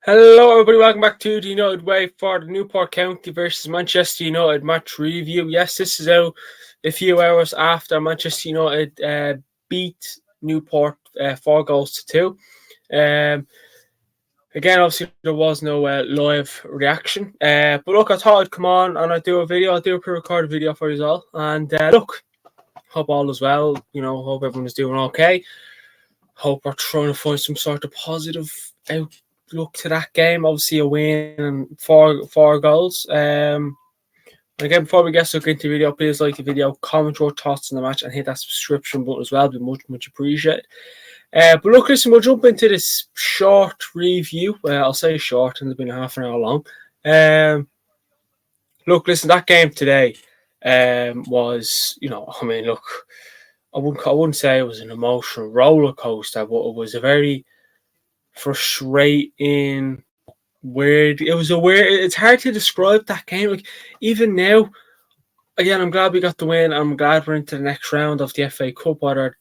Hello, everybody. Welcome back to the United Way for the Newport County versus Manchester United match review. Yes, this is out a few hours after Manchester United beat Newport 4 goals to 2. Um, Again, obviously, there was no live reaction. But look, I thought I'd come on and I'd do a video. I'll do a pre-recorded video for you all. And look, hope all is well. Hope everyone is doing okay. Hope we're trying to find some sort of positive outlook to that game. Obviously, a win and four goals. Again, before we get stuck into the video, please like the video, comment your thoughts on the match, and hit that subscription button as well. It'd be much appreciated. But look, listen, we'll jump into this short review. I'll say short, and it's been half an hour long. Look, listen, that game today was, look, I wouldn't say it was an emotional roller coaster, but it was a very frustrating, weird. It was a weird. It's hard to describe that game. Like even now, again, I'm glad we got the win. I'm glad we're into the next round of the FA Cup. Whether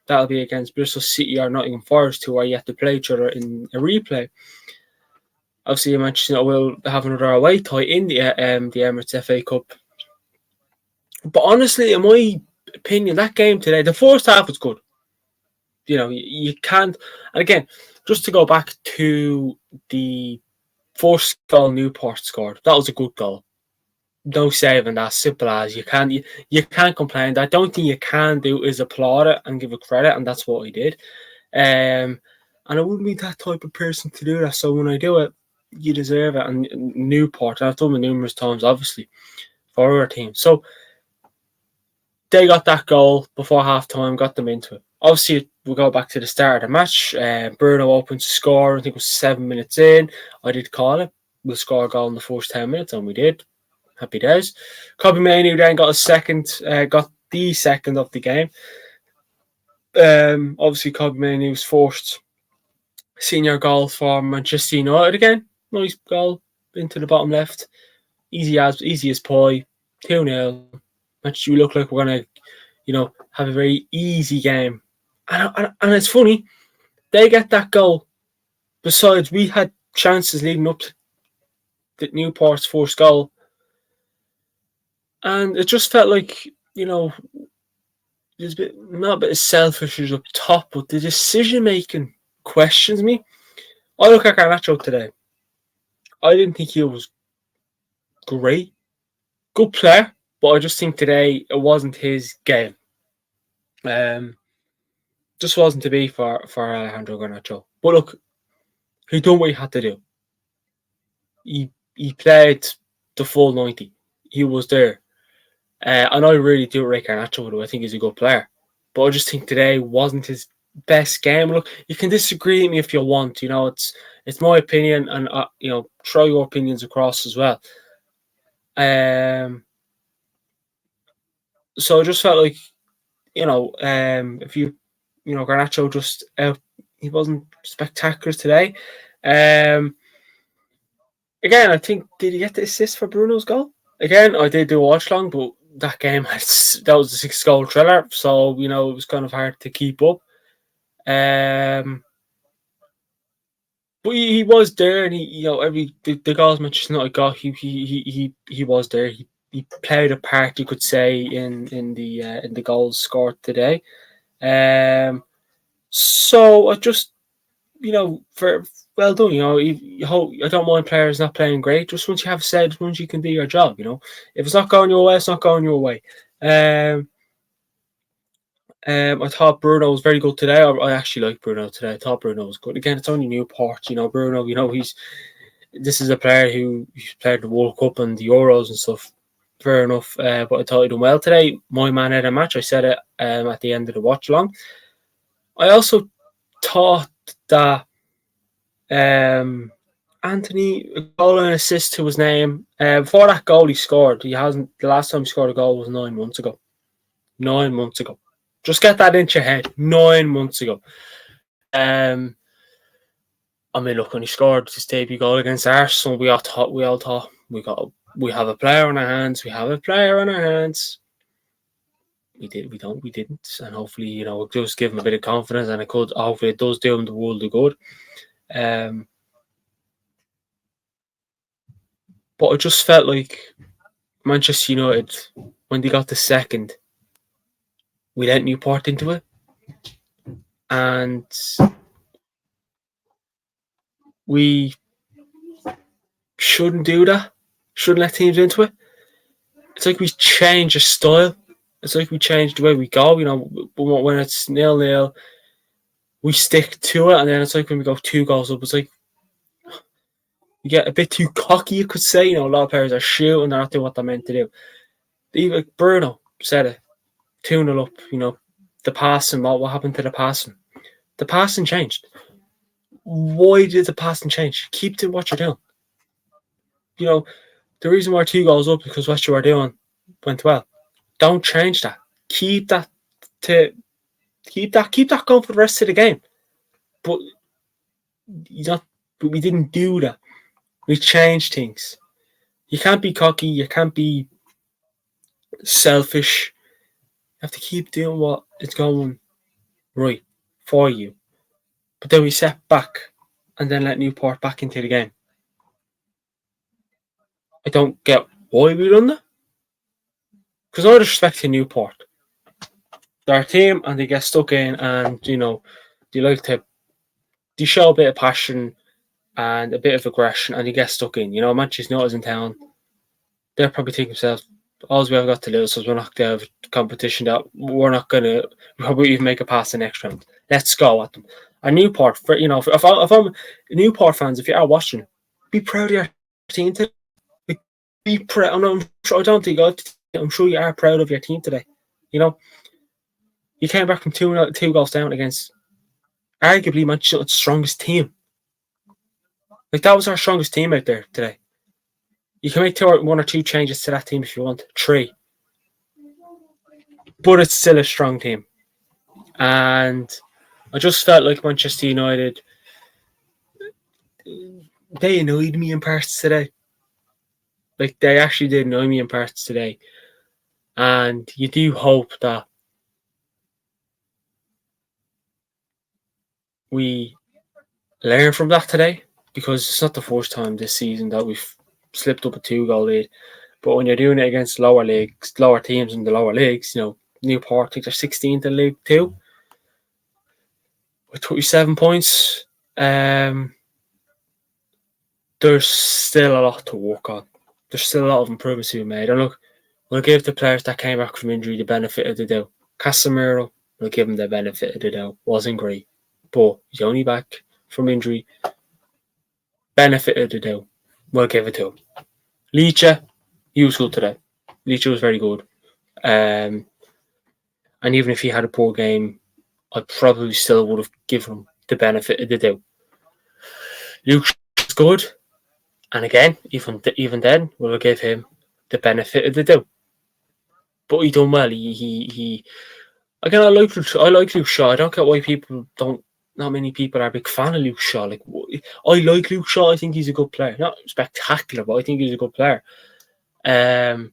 that'll be against Bristol City or Nottingham Forest, who are yet to play each other in a replay. Obviously, Manchester United will have another away tie in the Emirates FA Cup. But honestly, in my opinion, that game today, the first half was good. You can't. And again, just to go back to the first goal Newport scored, that was a good goal. No saving that, simple as you can't complain. I don't think you can do is applaud it and give it credit, and that's what he did. And I wouldn't be that type of person to do that. So when I do it, you deserve it. And Newport, I've done it numerous times, obviously, for our team. So they got that goal before half time, got them into it. Obviously, we'll go back to the start of the match. Bruno opens to score. I think it was 7 minutes in. I did call it. We'll score a goal in the first 10 minutes, and we did. Happy days. Kobe Mainoo then got the second of the game. Obviously, Kobe Mainoo's first senior goal for Manchester United again. Nice goal into the bottom left. Easy as pie. 2-0. You look like we're going to, have a very easy game. And it's funny, they get that goal. Besides, we had chances leading up to the Newport's first goal. And it just felt like, there's not a bit of selfishness up top, but the decision making questions me. I look at Garnacho today. I didn't think he was great. Good player, but I just think today it wasn't his game. Just wasn't to be for Alejandro Garnacho. But look, he done what he had to do. He played the full 90. He was there. And I really do rate Garnacho, though I think he's a good player. But I just think today wasn't his best game. Look, you can disagree with me if you want. It's my opinion, and throw your opinions across as well. So I just felt like, if Garnacho just he wasn't spectacular today. Again, I think, did he get the assist for Bruno's goal? Again, I did do a watch long, but that game that was a 6-goal thriller, so it was kind of hard to keep up. But he was there, and the goals Manchester United got, he was there. He played a part, you could say, in the goals scored today. So I just for well done. I don't mind players not playing great. Just once you have said, once you can do your job. If it's not going your way, it's not going your way. I thought Bruno was very good today. I actually like Bruno today. I thought Bruno was good. Again, it's only Newport. Bruno. This is a player who's played the World Cup and the Euros and stuff. Fair enough. But I thought he done well today. My man of the match. I said it at the end of the watch along. I also thought that Anthony, a goal and assist to his name. Before that goal he scored, he hasn't. The last time he scored a goal was 9 months ago. 9 months ago. Just get that into your head. 9 months ago. Look, when he scored his debut goal against Arsenal, we all thought we have a player on our hands. We have a player on our hands. We didn't, and hopefully, it just give him a bit of confidence, and hopefully it does do him the world of good. But I just felt like Manchester United, when they got the second, we let Newport into it, and we shouldn't do that. Shouldn't let teams into it. It's like we change a style. It's like we change the way we go. When it's 0-0, we stick to it, and then it's like when we go 2 goals up, it's like you get a bit too cocky, you could say. A lot of players are shooting, they're not doing what they're meant to do. Even Bruno said it, 2-0 up, the passing, what happened to the passing? The passing changed. Why did the passing change? Keep doing what you're doing. The reason why 2 goals up is because what you are doing went well. Don't change that. Keep that going for the rest of the game. But we didn't do that. We changed things. You can't be cocky. You can't be selfish. You have to keep doing what is going right for you. But then we set back and then let Newport back into the game. I don't get why we done that. Because I respect to Newport. They're a team and they get stuck in, and they show a bit of passion and a bit of aggression, and they get stuck in. Manchester United's in town. They're probably thinking themselves, all we have got to lose is we're not going to have competition that we're not going to probably even make a pass the next round. Let's go at them. And Newport, if I'm Newport fans, if you are watching, be proud of your team today. Be proud. I'm sure you are proud of your team today. You came back from 2 goals down against arguably Manchester United's strongest team. Like, that was our strongest team out there today. You can make 1 or 2 changes to that team if you want. 3. But it's still a strong team. And I just felt like Manchester United, they annoyed me in parts today. Like, they actually did annoy me in parts today. And you do hope that we learn from that today, because it's not the first time this season that we've slipped up a 2-goal lead. But when you're doing it against lower teams in the lower leagues, Newport, I think they're 16th in League 2 with 27 points. There's still a lot to work on. There's still a lot of improvements to be made. And look, we'll give the players that came back from injury the benefit of the doubt. Casemiro, we'll give him the benefit of the doubt. Wasn't great, but he's only back from injury. Benefit of the doubt. We'll give it to him. Licha, he was good today. Licha was very good. And even if he had a poor game, I probably still would have given him the benefit of the doubt. Luke's good. And again, even then, we'll give him the benefit of the doubt. But he done well. Again, I like Luke Shaw. I don't get why not many people are a big fan of Luke Shaw. Like, I like Luke Shaw. I think he's a good player. Not spectacular, but I think he's a good player. In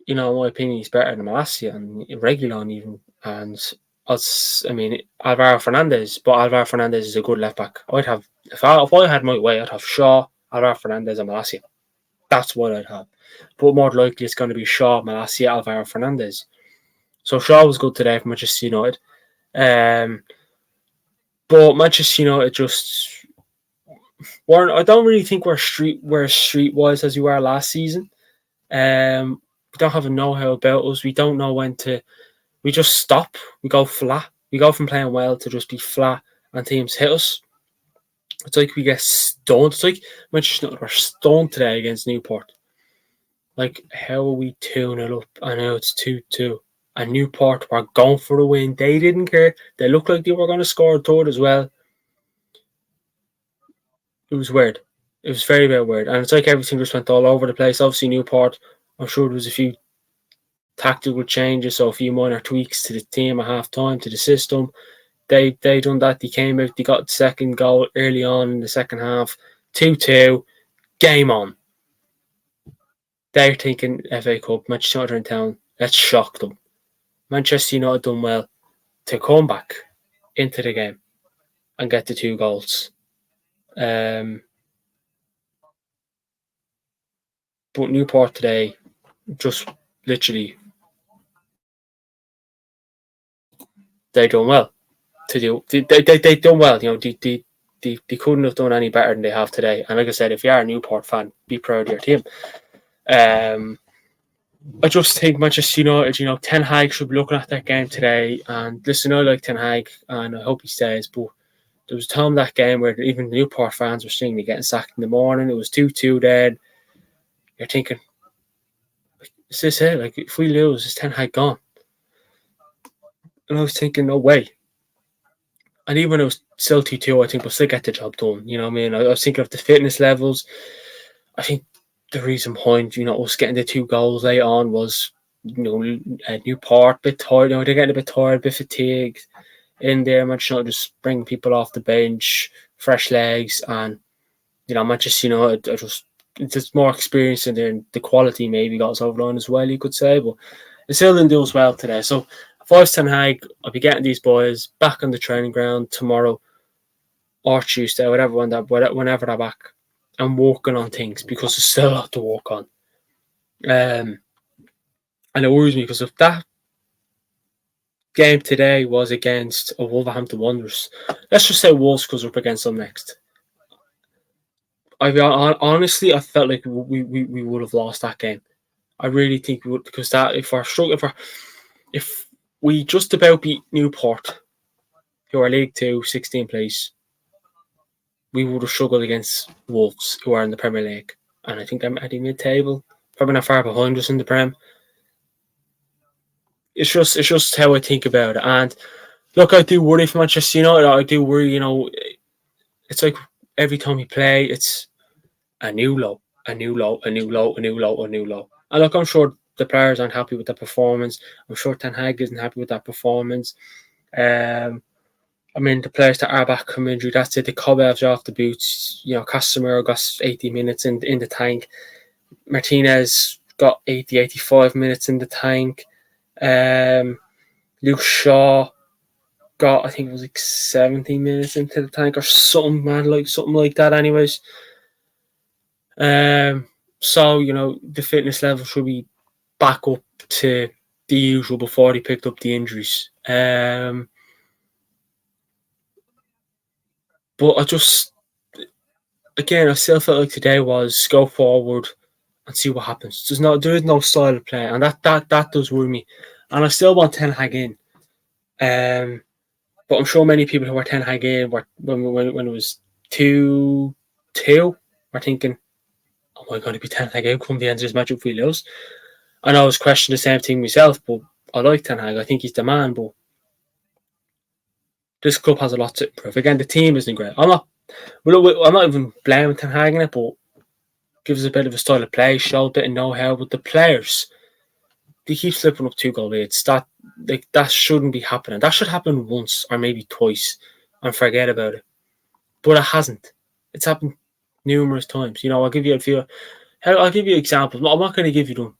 my opinion, he's better than Malacia and Reguilon even. And Alvaro Fernandez. But Alvaro Fernandez is a good left back. If I had my way, I'd have Shaw, Alvaro Fernandez, and Malacia. That's what I'd have. But more likely, it's going to be Shaw, Malacia, Alvaro Fernandez. So Shaw was good today for Manchester United. But Manchester United just weren't. I don't really think we're streetwise as we were last season. We don't have a know-how about us. We don't know when to. We just stop. We go flat. We go from playing well to just be flat, and teams hit us. It's like we get stoned. It's like Manchester United were stoned today against Newport. Like, how are we 2-0 up? I know it's 2-2. And Newport were going for the win. They didn't care. They looked like they were going to score a third as well. It was weird. It was very, very weird. And it's like everything just went all over the place. Obviously, Newport, I'm sure there was a few tactical changes, so a few minor tweaks to the team at half time, to the system. They done that. They came out. They got the second goal early on in the second half. 2-2. Game on. They're thinking FA Cup, Manchester United in town. Let's shock them. Manchester United done well to come back into the game and get the 2 goals. But Newport today, just literally, they done well to do. They done well. They couldn't have done any better than they have today. And like I said, if you are a Newport fan, be proud of your team. I just think Manchester United, Ten Hag should be looking at that game today. And listen, I like Ten Hag, and I hope he stays. But there was a time that game where even the Newport fans were seeing me getting sacked in the morning. It was 2-2 then. You're thinking, is this it? Like, if we lose, is Ten Hag gone? And I was thinking, no way. And even when it was still 2-2, I think we'll still get the job done. You know what I mean? I was thinking of the fitness levels. I think the reason behind, us getting the 2 goals late on was, Newport, a bit tired. They're getting a bit tired, a bit fatigued in there. Manchester United just bring people off the bench, fresh legs, and, Manchester United are just more experience in there, and the quality maybe got us over the line as well, you could say. But it still didn't do us well today. So if I was Ten Hag, I'll be getting these boys back on the training ground tomorrow or Tuesday, whenever they're back, and working on things, because there's still a lot to work on. And it worries me, because if that game today was against a Wolverhampton Wanderers, let's just say Wolves, because we're up against them next. Honestly, I felt like we would have lost that game. I really think we would, because if we just about beat Newport, who are League 2, 16th place, we would have struggled against Wolves, who are in the Premier League. And I think they're at the mid-table, probably not far behind us in the Prem. It's just how I think about it. And look, I do worry for Manchester United. I do worry, it's like every time we play, it's a new low, a new low, a new low, a new low, a new low. And look, I'm sure the players aren't happy with the performance. I'm sure Ten Hag isn't happy with that performance. The players that are back from injury, that's it. The Cobevs are off the boots. Casemiro got 80 minutes in the tank. Martinez got 85 minutes in the tank. Luke Shaw got, I think it was like 17 minutes into the tank or something, man, something like that anyways. So, the fitness level should be back up to the usual before they picked up the injuries. But I still felt like today was go forward and see what happens. There is no style of play, and that does worry me. And I still want Ten Hag in. But I'm sure many people who were Ten Hag in were when it was 2-2 were thinking, am I going to be Ten Hag out come the end of this match if we lose? And I was questioning the same thing myself, but I like Ten Hag. I think he's the man, but this club has a lot to improve. Again, the team isn't great. I'm not even blaming Ten Hag in it, but gives us a bit of a style of play, show a bit of know-how. With the players, they keep slipping up 2-goal leads. That shouldn't be happening. That should happen once or maybe twice and forget about it. But it hasn't. It's happened numerous times. I'll give you examples. I'm not going to give you them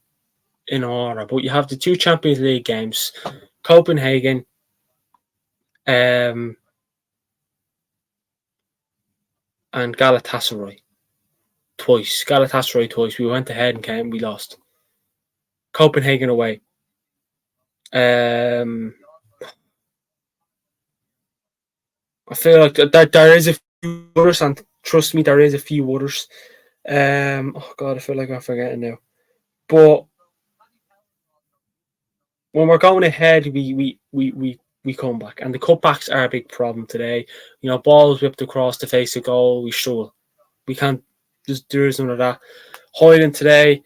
in order, but you have the 2 Champions League games, Copenhagen, and Galatasaray. Galatasaray twice. We went ahead and came. We lost. Copenhagen away. I feel like that there is a few others, and trust me, there is a few others. Oh God, I feel like I'm forgetting now. But when we're going ahead, we come back, and the cutbacks are a big problem today. Balls whipped across the face of goal, we struggle. We can't. There is none of that. Hoyland today,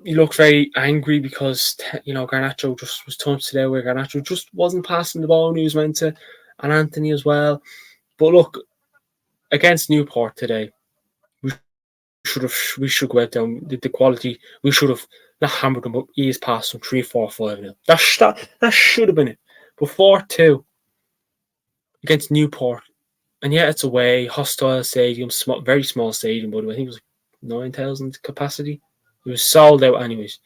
he looked very angry because Garnacho just was touched today, where Garnacho just wasn't passing the ball when he was meant to, and Anthony as well. But look, against Newport today, we should go out there. The quality, we should have not hammered them, but eased past them 3-4-5-0. That should have been it. But 4-2 against Newport, and yeah, it's away, hostile stadium, very small stadium, by the way. I think it was 9,000 capacity. It was sold out anyways.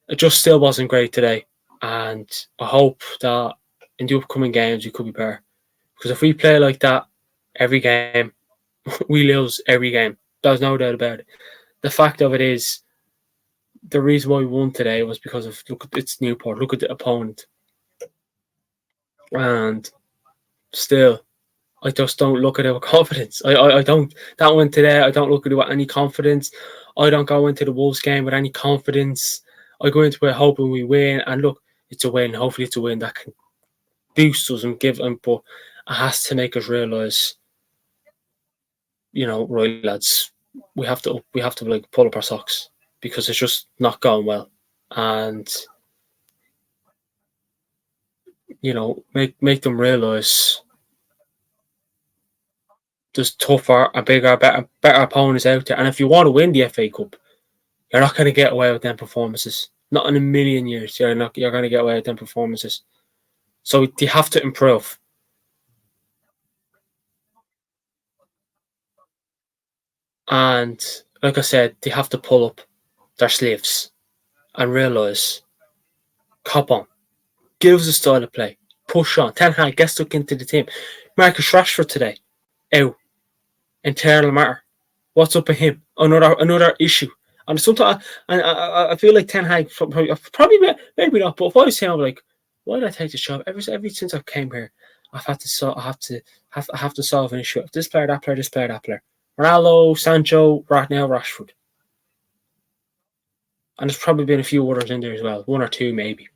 It just still wasn't great today, and I hope that in the upcoming games we could be better. Because if we play like that every game, we lose every game. There's no doubt about it. the fact of it is, the reason why we won today was because of, look, it's Newport. Look at the opponent, and still, I just don't look at it with confidence. I don't. That one today, I don't look at it with any confidence. I don't go into the Wolves game with any confidence. I go into it hoping we win, and look, it's a win. Hopefully, it's a win that can boost us and give them, but it has to make us realise, right, lads, we have to like pull up our socks because it's just not going well, and make them realise there's tougher and bigger, better opponents out there. And if you want to win the FA Cup, you're not going to get away with them performances. Not in a million years. You're going to get away with them performances. So they have to improve. And like I said, they have to pull up their sleeves and realise, cop on, give us a style of play, push on. Ten Hag, get stuck into the team. Marcus Rashford today, out, internal matter. What's up with him? Another issue. And sometimes, and I feel like Ten Hag probably maybe not. But if I was him, I'm like, why did I take this job? Ever since I came here, I have to solve an issue. This player, that player, this player, that player. Ronaldo, Sancho, right now Rashford. And there's probably been a few others in there as well. One or two, maybe.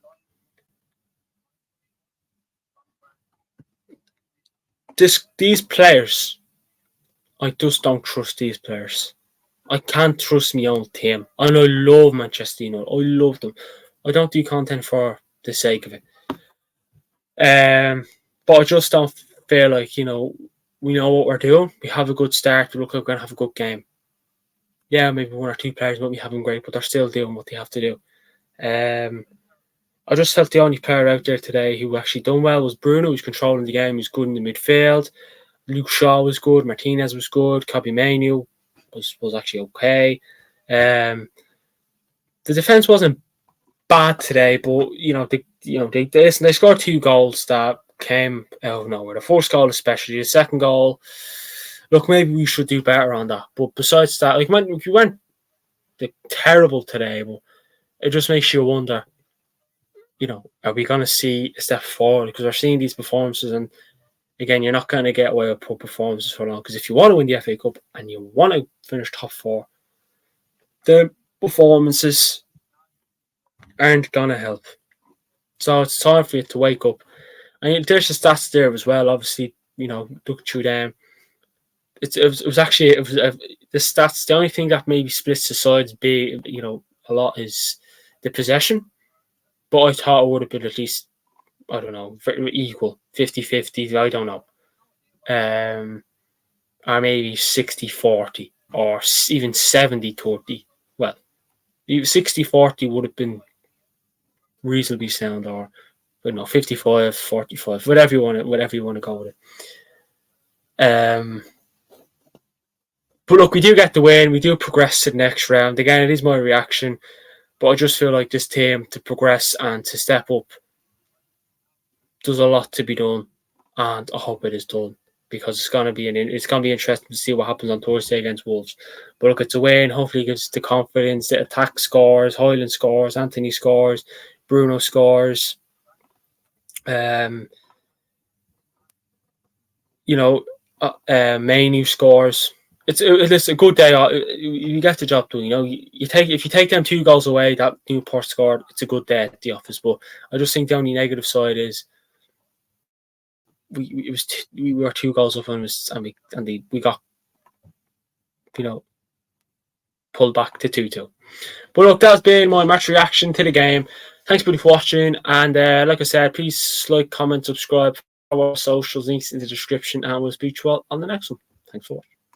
These players, I just don't trust these players. I can't trust my own team. And I love Manchester United. I love them. I don't do content for the sake of it. But I just don't feel like, we know what we're doing. We have a good start. We look like we're going to have a good game. Yeah, maybe one or two players won't be having great, but they're still doing what they have to do. I just felt the only player out there today who actually done well was Bruno. He was controlling the game. He was good in the midfield. Luke Shaw was good. Martinez was good. Kobe Mainoo was actually okay. The defense wasn't bad today, but they scored 2 goals that came out of nowhere. The first goal, especially the second goal. Look, maybe we should do better on that. But besides that, we went terrible today, but it just makes you wonder. Are we going to see a step forward? Because we're seeing these performances, and again, you're not going to get away with poor performances for long. Because if you want to win the FA Cup and you want to finish top 4, the performances aren't going to help. So it's time for you to wake up. And there's the stats there as well. Obviously, look through them. It was actually the stats. The only thing that maybe splits the sides a lot is the possession. But I thought it would have been at least, I don't know, equal, 50-50, I don't know. Or maybe 60-40 or even 70-30. Well, 60-40 would have been reasonably sound, or 55-45, whatever you want to go with it. But look, we do get the win. We do progress to the next round. Again, it is my reaction, but I just feel like this team, to progress and to step up, there's a lot to be done, and I hope it is done, because it's going to be interesting to see what happens on Thursday against Wolves. But look, it's a win. Hopefully, it gives the confidence. The attack scores, Højlund scores, Anthony scores, Bruno scores. Mainoo scores. It's a good day. You get the job done. If you take them 2 goals away that Newport scored, it's a good day at the office. But I just think the only negative side is we were 2 goals up, and we got pulled back to 2-2. But look, that's been my match reaction to the game. Thanks, buddy, for watching. And like I said, please like, comment, subscribe. Our socials, links in the description, and we'll speak to you all on the next one. Thanks for watching.